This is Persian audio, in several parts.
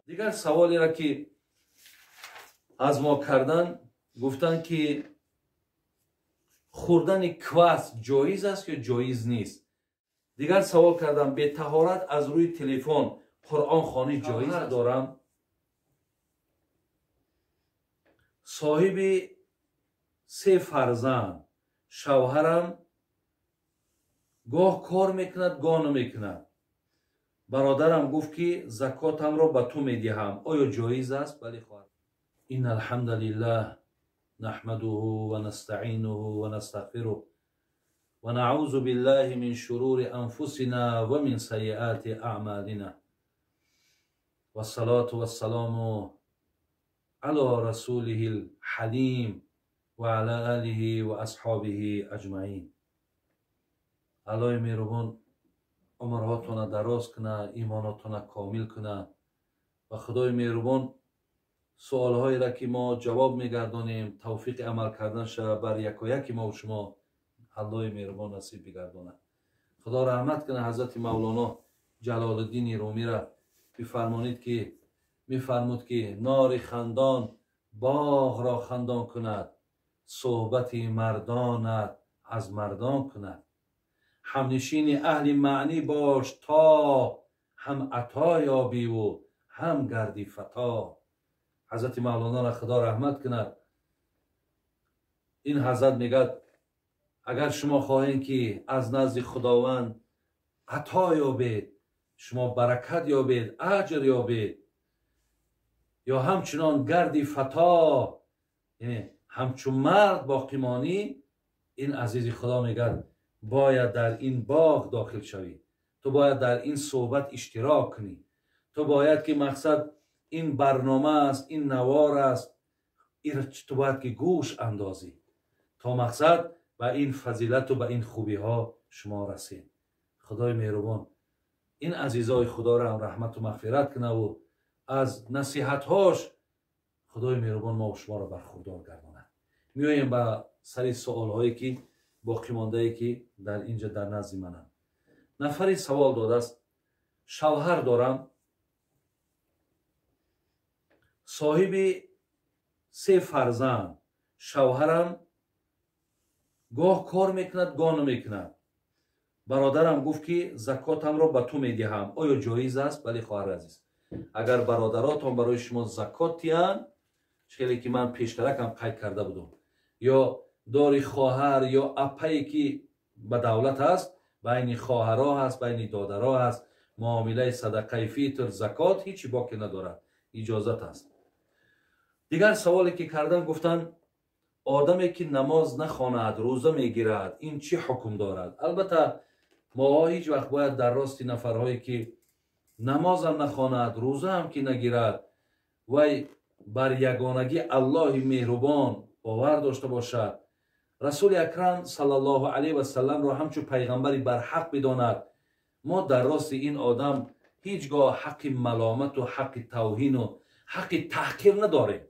دیگر سوالی را که از ما کردن گفتن که خوردن کواس جایز است یا جایز نیست. دیگر سوال کردم به طهارت از روی تلفن قرآن خوانی جایز دارم؟ صاحب 3 فرزند، شوهرم گاه کار میکند گاه نمیکند. برادرم گفت که زکاتم را به تو میدهم، آیا جایز است؟ بله خواهر. ان الحمد لله نحمده و نستعینه و نستغفره و نعوذ بالله من شرور انفسنا و من سیئات اعمالنا و الصلاة و السلام علی رسوله الحلیم و علی آله و اصحابه اجمعین. الهی مهربان عمرهاتون دراز کنه، ایماناتون کامل کنه و خدای مهربان سوالهایی را که ما جواب میگردانیم توفیق عمل کردن شد بر یک و یک ما و شما الله مهربان نصیب بگردانه. خدا رحمت کنه حضرت مولانا جلال الدین رومی را بفرمانید که میفرمود که نار خندان باغ را خندان کند، صحبت مردانت از مردان کند. همنشین اهل معنی باش تا هم عطا یابی و هم گردی فتا. حضرت مولانا را خدا رحمت کند. این حضرت میگه اگر شما خواهید که از نزد خداوند عطا یابید، شما برکت یابید، اجر یابید، یا همچنان گردی فتا، یعنی همچون مرد باقی مانی، این عزیز خدا میگه باید در این باغ داخل شوی، تو باید در این صحبت اشتراک کنی، تو باید که مقصد این برنامه است، این نوار است، تو باید که گوش اندازی تا مقصد به این فضیلت و به این خوبی ها شما رسید. خدای مهربان این عزیزای خدا را هم رحمت و مغفرت کنه و از نصیحت هاش خدای مهربان ما و شما را برخوردار گردانه. میایم به سری سوال هایی که باقی مانده ای که در اینجا در نزد منم. نفری سوال داده است شوهر دارم، صاحب 3 فرزند، شوهرم گاه کار میکند گاه نمیکند. برادرم گفت که زکاتم را به تو میدهم، آیا جایز است؟ بله خواهر عزیز، اگر برادراتم برای شما زکات تیان، چیزی که من پیشترکم قید کرده بودم، یا داری خواهر یا اپایی که به دولت است، بین خواهرها هست، بین دادرها هست، معامله صدقه فیتر زکات هیچی باقی ندارد، اجازت است. دیگر سوالی که کردن گفتن آدمی که نماز نخواند روزه میگیرد این چی حکم دارد؟ البته ما هیچ وقت باید در راست نفرهایی که نماز هم نخواند روزه هم که نگیرد و بر یگانگی الله مهربان باور داشته باشد، رسول اکرم صلی الله علیه و سلم را همچون پیغمبری بر حق بداند، ما در راست این آدم هیچگاه حق ملامت و حق توهین و حق تحقیر نداریم.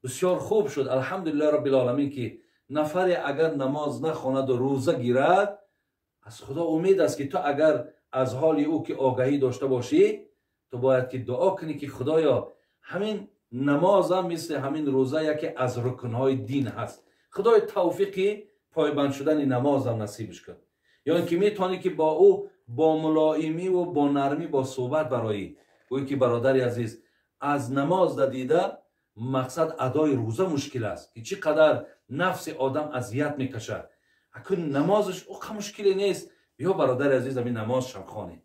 بسیار خوب شد الحمدلله رب العالمین که نفری اگر نماز نخواند و روزه گیرد، از خدا امید است که تو اگر از حال او که آگاهی داشته باشی، تو باید که دعا کنی که خدایا همین نماز هم مثل همین روزه یکی از رکنهای دین هست، خدای توفیقی پایبند شدن نماز هم نصیبش کن، یا اینکه میتونی که با او با ملایمی و با نرمی با صحبت برایی. گویی که برادری عزیز از نماز دیده مقصد ادای روزه مشکل است که چقدر نفس آدم اذیت میکشه، اکنون نمازش اوقا مشکلی نیست، بیا برادر عزیز همین نماز شم خانه.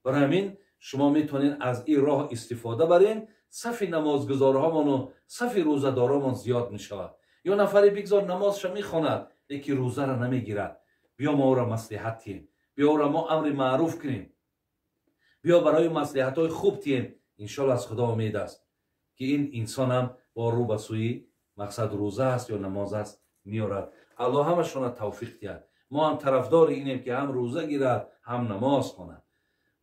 برای همین شما میتونین از این راه استفاده برین، صف نمازگزارهامان و صف روزه‌دارهامان زیاد میشود. یا نفری بگذار نمازش میخواند لیکن روزه را نمیگیرد، بیا ما او را مصلحت تیم، بیا او را ما امر معروف کنیم، بیا برای مصلحت های خوب تیم. انشالله از خدا امید است که این انسان هم با رو به سوی مقصد روزه است یا نماز است میارد. الله همشون را توفیق دهد. ما هم طرفدار اینیم که هم روزه گیرد هم نماز خواند،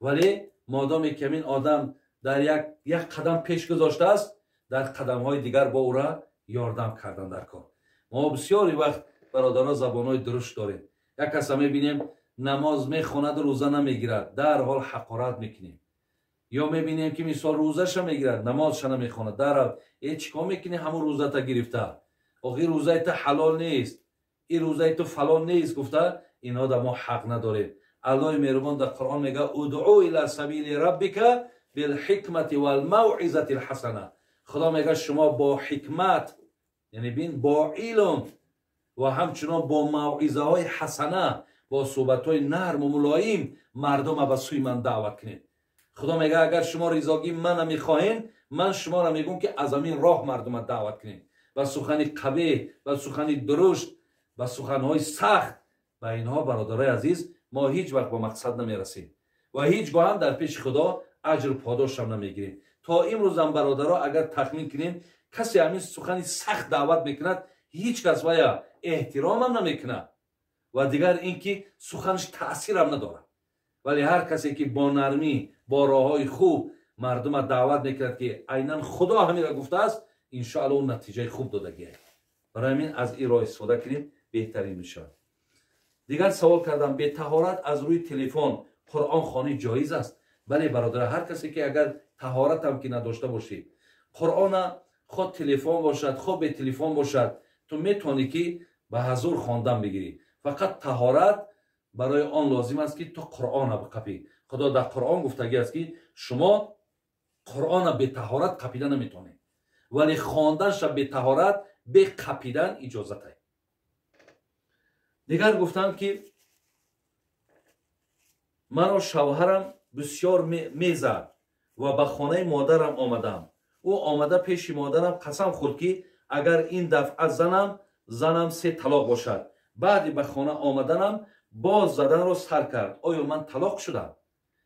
ولی مادامی که این آدم در یک قدم پیش گذاشته است، در قدم های دیگر با او را یاردم کردن در کار. ما بسیاری وقت برادران زبان های درشت داریم. یک کس میبینیم نماز میخواند روزه نمیگیرد، در حال حقارت میکنیم. یا میبینیم که مثال روزش میگیرد نمازش نمیخواند، در حال چیکار میکنی؟ همون روزه تا گرفته، این روزه تا حلال نیست، این روزه تو فلان نیست گفته، اینا در ما حق نداریم. الله مهربان در قرآن میگه ادعو الی سبیل ربک بالحکمت والموعظه الحسنه. خدا میگه شما با حکمت، یعنی بین با علم و همچنان با موعظه های حسنه، با صحبت های نرم و ملایم مردم به سوی من دعوت کنید. خدا میگه اگر شما رضاگی من نمیخواهین، من شما را میگم که از همین راه مردم دعوت کنید و سخن قبیح و سخن درشت و سخن های سخت. و اینها برادرای عزیز ما هیچ وقت با مقصد نمیرسیم و هیچ گاه هم در پیش خدا اجر و پاداش هم نمیگیریم. تا امروز هم برادرها اگر تخمین کنین کسی همین سخن سخت دعوت میکند، هیچ کس ویا احترام هم نمیکنه و دیگر اینکه سخنش تاثیر هم نداره. ولی هر کسی که با نرمی با راههای خوب مردم دعوت میکند که عیناً خدا همین را گفته است، ان شاء الله اون نتیجه خوب دادگی. برای همین از این راه استفاده کنیم بهترین میشه. دیگر سوال کردم به طهارت از روی تلفن قرآن خوانی جایز است؟ بله برادر، هر کسی که اگر طهارت هم که نداشته باشی، قرآن خود تلفن باشد خود به تلفن باشد، تو میتونی که به حضور خواندن بگیری. فقط طهارت برای آن لازم است که تو قرآن بقپی. خدا در قرآن گفتگی است که شما قرآن به طهارت قپیدن نمیتونی، ولی خواندنش به طهارت به قپیدن اجازت است. دیگر گفتم که مرا شوهرم بسیار میزد و به خانه مادرم آمدم. او آمده پیش مادرم قسم خورد که اگر این دفعه زنم 3 طلاق باشد. بعد به خانه آمدنم باز زدن را سر کرد. آیا من طلاق شدم؟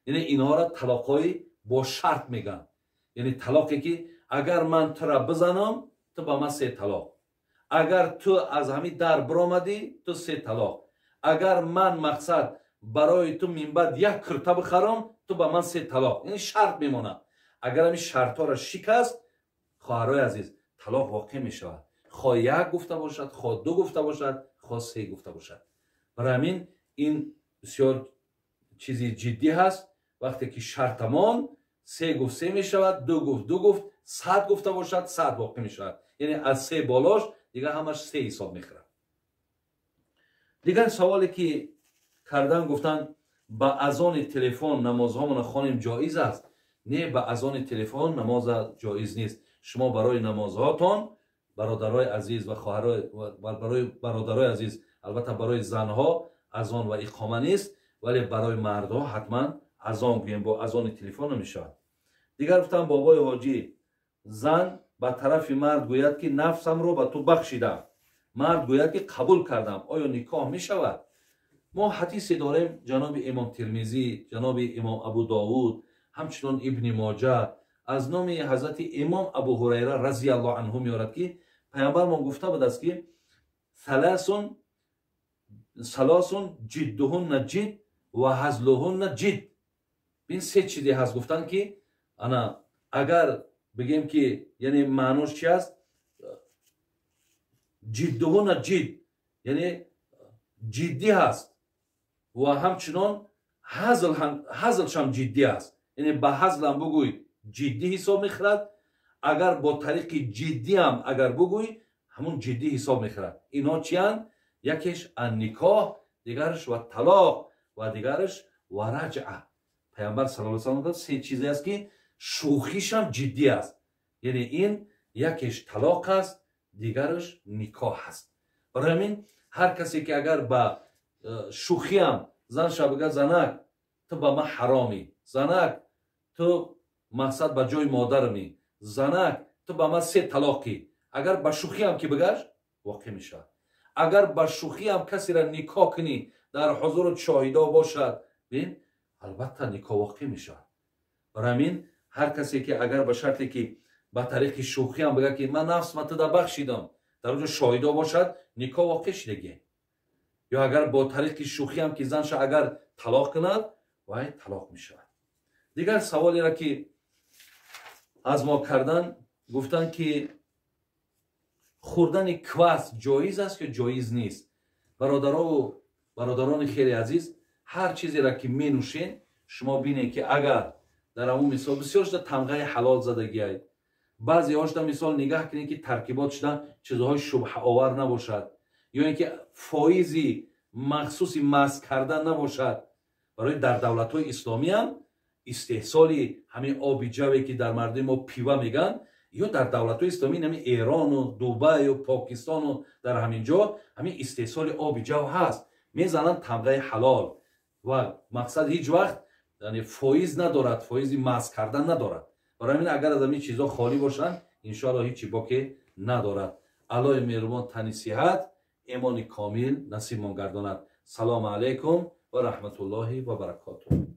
یعنی اینها را طلاق‌های با شرط میگن. یعنی طلاقی که اگر من تو را بزنم تو به من 3 طلاق، اگر تو از همین در برآمدی تو 3 طلاق، اگر من مقصد برای تو من بعد 1 کرته بخرم تو به من 3 طلاق. یعنی شرط میمونه. اگر همین شرط ها را شکست، خواهرای عزیز طلاق واقع می شود. خواه 1 گفته باشد، خواه 2 گفته باشد، خواه 3 گفته باشد. برای همین این بسیار چیزی جدی هست. وقتی که شرطمان 3 گفت 3 می شود، 2 گفت 2 گفت، 100 گفته باشد 100 واقع می شود. یعنی از 3 بالاش دیگه همش 3 حساب میخوره. دیگر سوالی که کردن گفتن با اذان تلفن نمازهامون خوانیم جایز است؟ نه، با اذان تلفن نماز جایز نیست. شما برای نمازهاتون برادرای عزیز و خواهرای برای برادرای عزیز، البته برای زنها اذان و اقامه نیست، ولی برای مردها حتما اذان گوییم، با اذان تلفن نمیشه. دیگر گفتن بابای حاجی زن به طرف مرد گوید که نفسم رو به تو بخشیدم، مرد گوید که قبول کردم، آیا نکاح می شود؟ ما حدیث داریم جناب امام ترمذی، جناب امام ابو داود، همچنان ابن ماجه از نام حضرت امام ابو هریره رضی الله عنه میارد که پیامبر ما گفته بود است که ثلاث جدهن جد و هزلهن جد. این 3 چیزی هست. گفتن که انا اگر بگیم که یعنی معنیش چی است؟ جدهن جد یعنی جدی هست و همچنان هزلش هم جدی است. یعنی به هزل هم بگوی جدی حساب میخورد، اگر با طریق جدی هم اگر بگوی همون جدی حساب میخورد. اینا چی هستند؟ یکیش نکاح، دیگرش و طلاق و دیگرش و رجعه. پیامبر صلی الله علیه و آله 3 چیزی است که شوخیش هم جدی است. یعنی این یکیش طلاق است، دیگرش نکاح است. برای همین هر کسی که اگر با شوخی هم زنش بگه زنک تو با من حرامی، زنک تو مقصد به جای مادرمی، زنک تو با من 3 طلاقی، اگر با شوخی هم که بگش واقع میشه. اگر با شوخی هم کسی را نکاح کنی در حضور شاهدا باشد، ببین البته نکاح واقع میشه. برای همین هر کسی که اگر به شرطی که با طریق شوخی هم بگه که من نفس من تو دا بخشیدم، در اونجا شاهدا باشد، نکاح واقع شدگی. یا اگر با طریق شوخی هم که زنش اگر طلاق کند وای طلاق می شود. دیگر سوالی را که از ما کردن گفتن که خوردن کواس جایز است که جایز نیست؟ برادران خیلی عزیز، هر چیزی را که می نوشین شما بینید که اگر در همون مثال بسیار شده تمغه حلال زدگی هست، بعضی هاش در مثال نگاه کنید که ترکیبات شده چیزهای شبه آور نباشد یا اینکه فایزی مخصوصی مست کردن نباشد. برای در دولت های اسلامی هم استحصالی همین آبی جوی که در مردم ما پیوه میگن، یا در دولت های اسلامی همین ایران و دوبای و پاکستان و در همین جا همین استحصال آبی جو هست، میزنن تمغه حلال و مقصد هیچ وقت یعنی فایز ندارد، فایزی مست کردن ندارد. برای همین اگر از همین چیزا خالی باشن انشاءالله هیچی باقی ندارد. الله مهربان تن صحت ایمان کامل نصیب مان گرداند. سلام علیکم و رحمت الله و برکاته.